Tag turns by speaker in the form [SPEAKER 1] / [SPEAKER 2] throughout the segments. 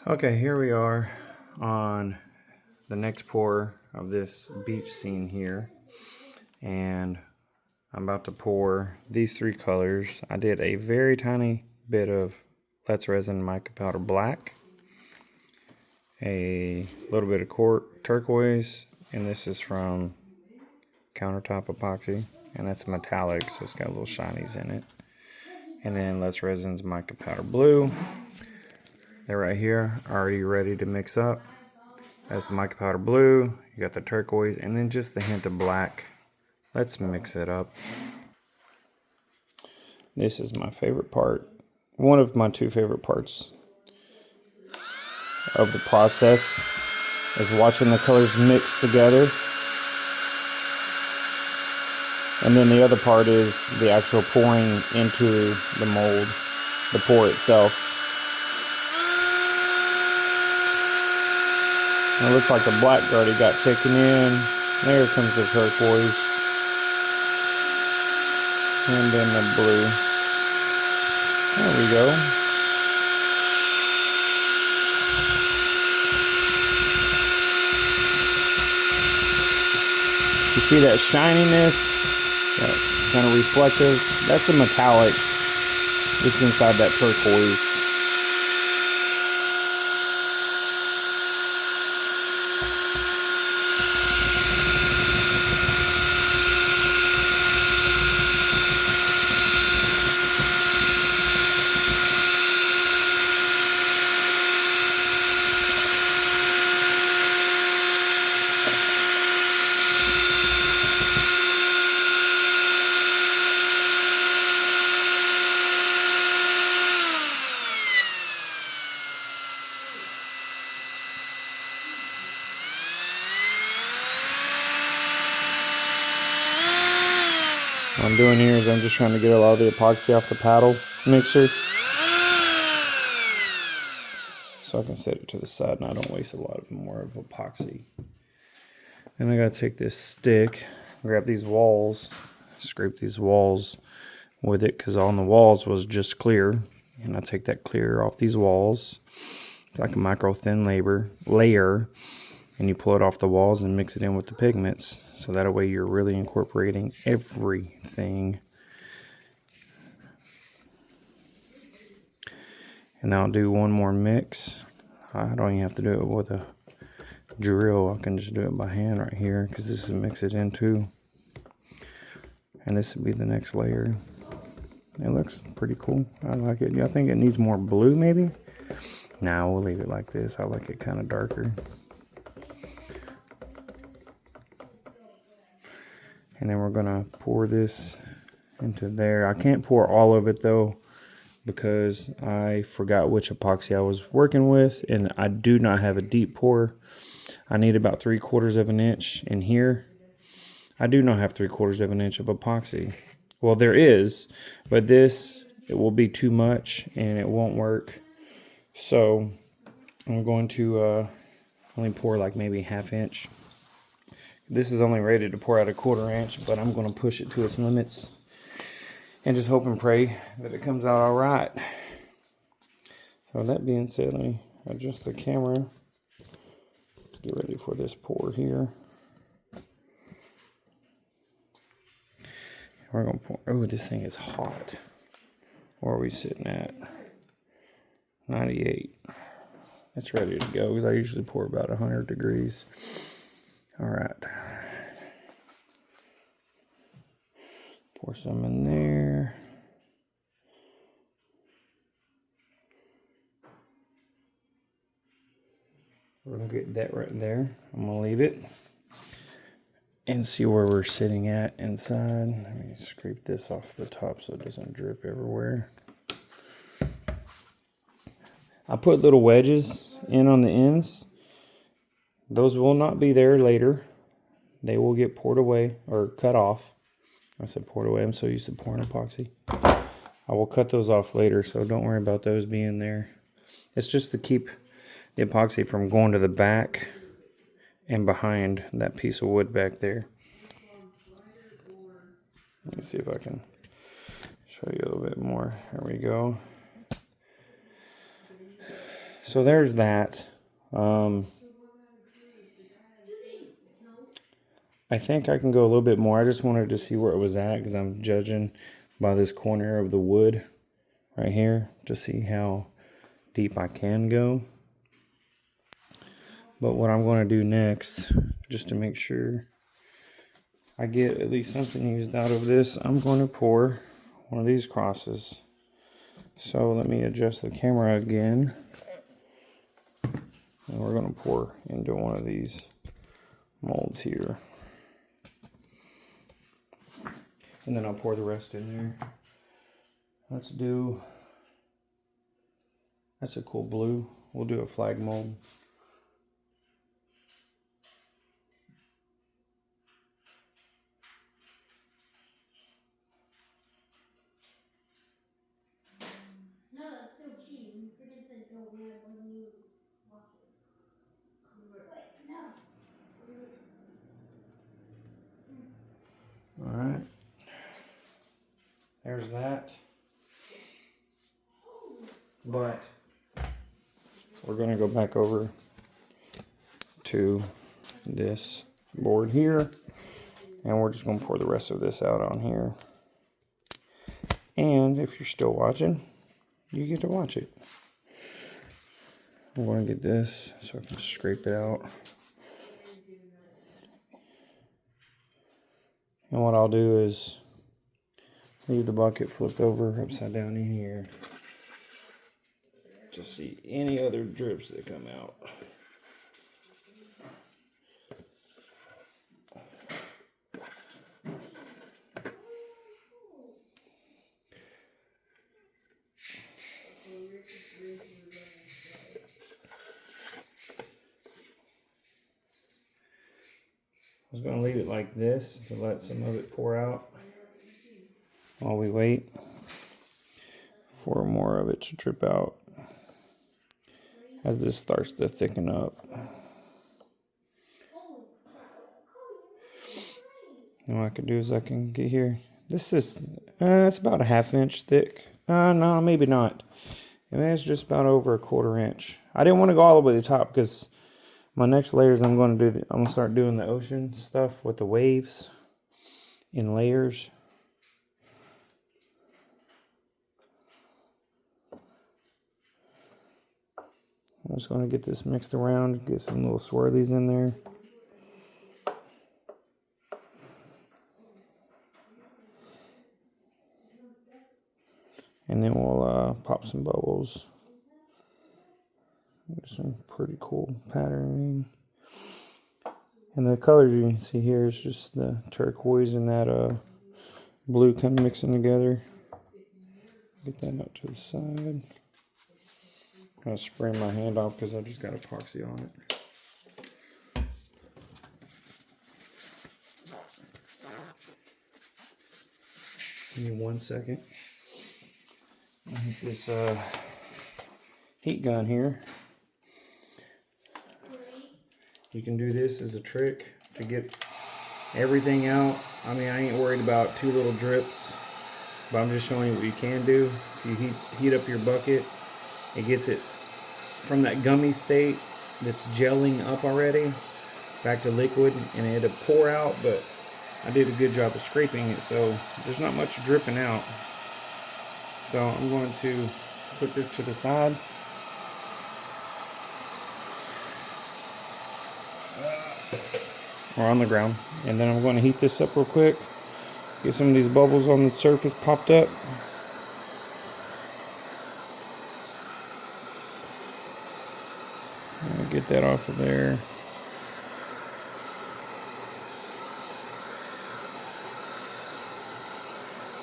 [SPEAKER 1] Okay, here we are on the next pour of this beach scene here, and I'm about to pour these three colors. I did a very tiny bit of Let's Resin mica powder black, a little bit of turquoise, and this is from Countertop Epoxy, and that's metallic, so it's got little shinies in it. And then Let's Resin's mica powder blue. They're right here, already ready to mix up. That's the mica powder blue, you got the turquoise, and then just the hint of black. Let's mix it up. This is my favorite part. One of my two favorite parts of the process is watching the colors mix together. And then the other part is the actual pouring into the mold, the pour itself. It looks like the black already got taken in. There comes the turquoise. And then the blue. There we go. You see that shininess? That kind of reflective? That's the metallics just inside that turquoise. What I'm doing here is I'm just trying to get a lot of the epoxy off the paddle mixer so I can set it to the side and I don't waste a lot more of epoxy. Then I gotta take this stick, grab these walls, scrape these walls with it because on the walls was just clear, and I take that clear off these walls. It's like a micro thin layer, and you pull it off the walls and mix it in with the pigments. So that way you're really incorporating everything. And I'll do one more mix. I don't even have to do it with a drill. I can just do it by hand right here because this will mix it in too. And this will be the next layer. It looks pretty cool. I like it. I think it needs more blue maybe. Nah, we'll leave it like this. I like it kind of darker. And then we're gonna pour this into there. I can't pour all of it though because I forgot which epoxy I was working with, and I do not have a deep pour. I need about 3/4 of an inch in here. I do not have 3/4 of an inch of epoxy. Well, there is, but it will be too much and it won't work. So I'm going to only pour like maybe 1/2 inch. This is only rated to pour out 1/4 inch, but I'm going to push it to its limits and just hope and pray that it comes out all right. So that being said, let me adjust the camera to get ready for this pour here. We're going to pour. Oh, this thing is hot. Where are we sitting at? 98. It's ready to go because I usually pour about 100 degrees. All right. Pour some in there. We're going to get that right there. I'm going to leave it and see where we're sitting at inside. Let me scrape this off the top so it doesn't drip everywhere. I put little wedges in on the ends. Those will not be there later. They will get poured away or cut off. I said poured away. I'm so used to pouring epoxy. I will cut those off later, so don't worry about those being there. It's just to keep the epoxy from going to the back and behind that piece of wood back there. Let me see if I can show you a little bit more. There we go. So there's that. I think I can go a little bit more. I just wanted to see where it was at because I'm judging by this corner of the wood right here to see how deep I can go. But what I'm going to do next, just to make sure I get at least something used out of this, I'm going to pour one of these crosses. So let me adjust the camera again. And we're going to pour into one of these molds here. And then I'll pour the rest in there. Let's do, that's a cool blue. We'll do a flag mold.
[SPEAKER 2] No, that's still cheating. You freaking said go red when you watch it. Wait, no.
[SPEAKER 1] Alright. There's that. But we're going to go back over to this board here. And we're just going to pour the rest of this out on here. And if you're still watching, you get to watch it. I'm going to get this so I can scrape it out. And what I'll do is leave the bucket flipped over upside down in here to see any other drips that come out. I was going to leave it like this to let some of it pour out while we wait for more of it to drip out as this starts to thicken up. And what I can do is I can get here. This is, it's about a 1/2 inch thick. No, maybe not. I mean, it's just about over a 1/4 inch. I didn't want to go all the way to the top because my next layers I'm going to do, I'm going to start doing the ocean stuff with the waves in layers. I'm just going to get this mixed around, get some little swirlies in there. And then we'll pop some bubbles. There's some pretty cool patterning. And the colors you can see here is just the turquoise and that blue kind of mixing together. Get that out to the side. I'm going to spray my hand off because I just got epoxy on it. Give me 1 second. I'll hit this heat gun here. You can do this as a trick to get everything out. I mean, I ain't worried about 2 little drips, but I'm just showing you what you can do. If you heat up your bucket, it gets it from that gummy state that's gelling up already back to liquid, and it'll pour out, but I did a good job of scraping it, so there's not much dripping out. So I'm going to put this to the side. Or on the ground. And then I'm going to heat this up real quick. Get some of these bubbles on the surface popped up. Get that off of there.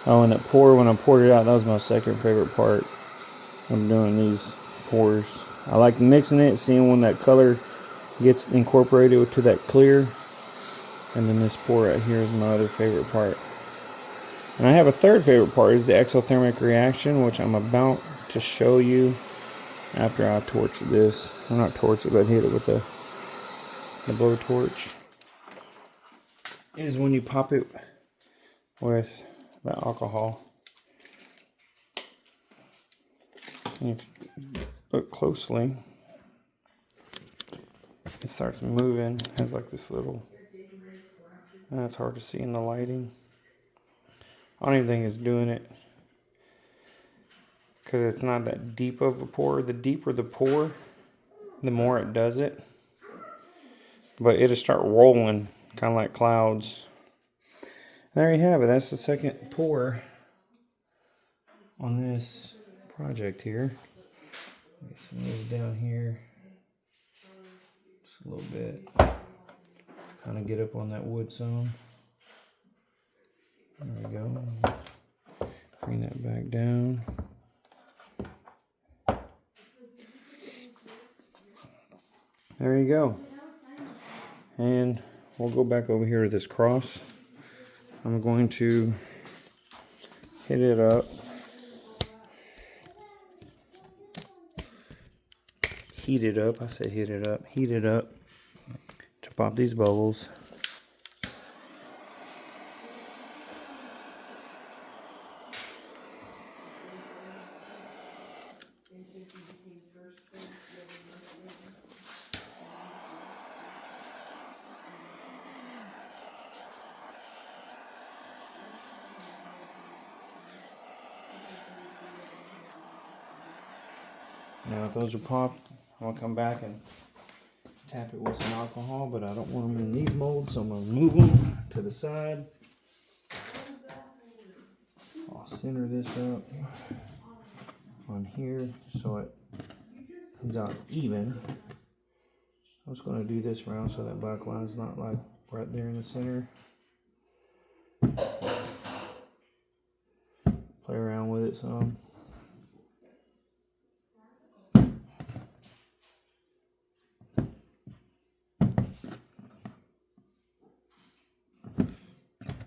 [SPEAKER 1] Oh, and that pour, when I poured it out, that was my second favorite part. I'm doing these pours. I like mixing it, seeing when that color gets incorporated to that clear. And then this pour right here is my other favorite part. And I have a third favorite part, is the exothermic reaction, which I'm about to show you after I torch this. Well, not torch it, but hit it with the blowtorch. Is when you pop it with the alcohol. And if you look closely, it starts moving. It has like this little, and it's hard to see in the lighting. I don't even think it's doing it because it's not that deep of a pour. The deeper the pour, the more it does it. But it'll start rolling, kind of like clouds. There you have it. That's the second pour on this project here. Get some of these down here. Just a little bit. Kind of get up on that wood some. There we go. Bring that back down. There you go. And we'll go back over here to this cross. I'm going to hit it up. Heat it up. I said hit it up. Heat it up to pop these bubbles. Now if those are popped, I'm going to come back and tap it with some alcohol, but I don't want them in these molds, so I'm going to move them to the side. I'll center this up on here so it comes out even. I'm just going to do this round so that black line's not like right there in the center. Play around with it some.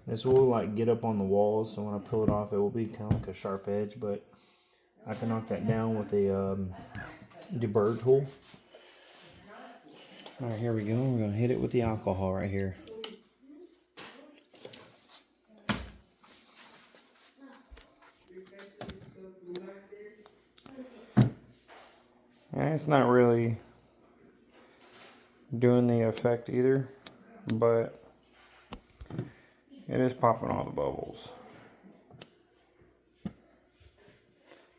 [SPEAKER 1] This will like get up on the walls, so when I pull it off, it will be kind of like a sharp edge, but I can knock that down with a deburr tool. All right, here we go. We're gonna hit it with the alcohol right here. And it's not really doing the effect either, but it is popping all the bubbles.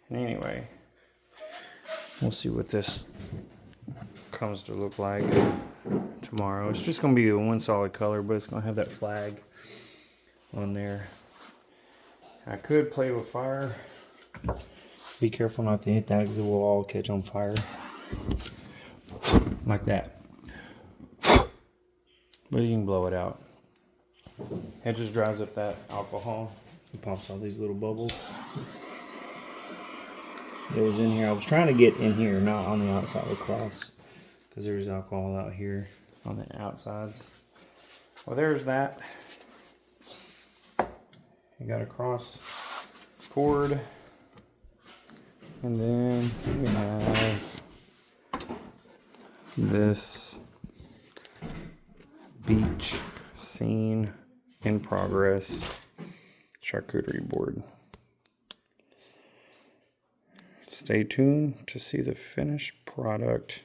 [SPEAKER 1] And anyway, we'll see what this comes to look like tomorrow. It's just going to be a one solid color, but it's going to have that flag on there. I could play with fire. Be careful not to hit that because it will all catch on fire. Like that. But you can blow it out. It just dries up that alcohol and pops all these little bubbles. It was in here. I was trying to get in here, not on the outside of the cross, because there's alcohol out here on the outsides. Well, there's that. You got a cross poured, and then we have this beach scene in progress charcuterie board. Stay tuned to see the finished product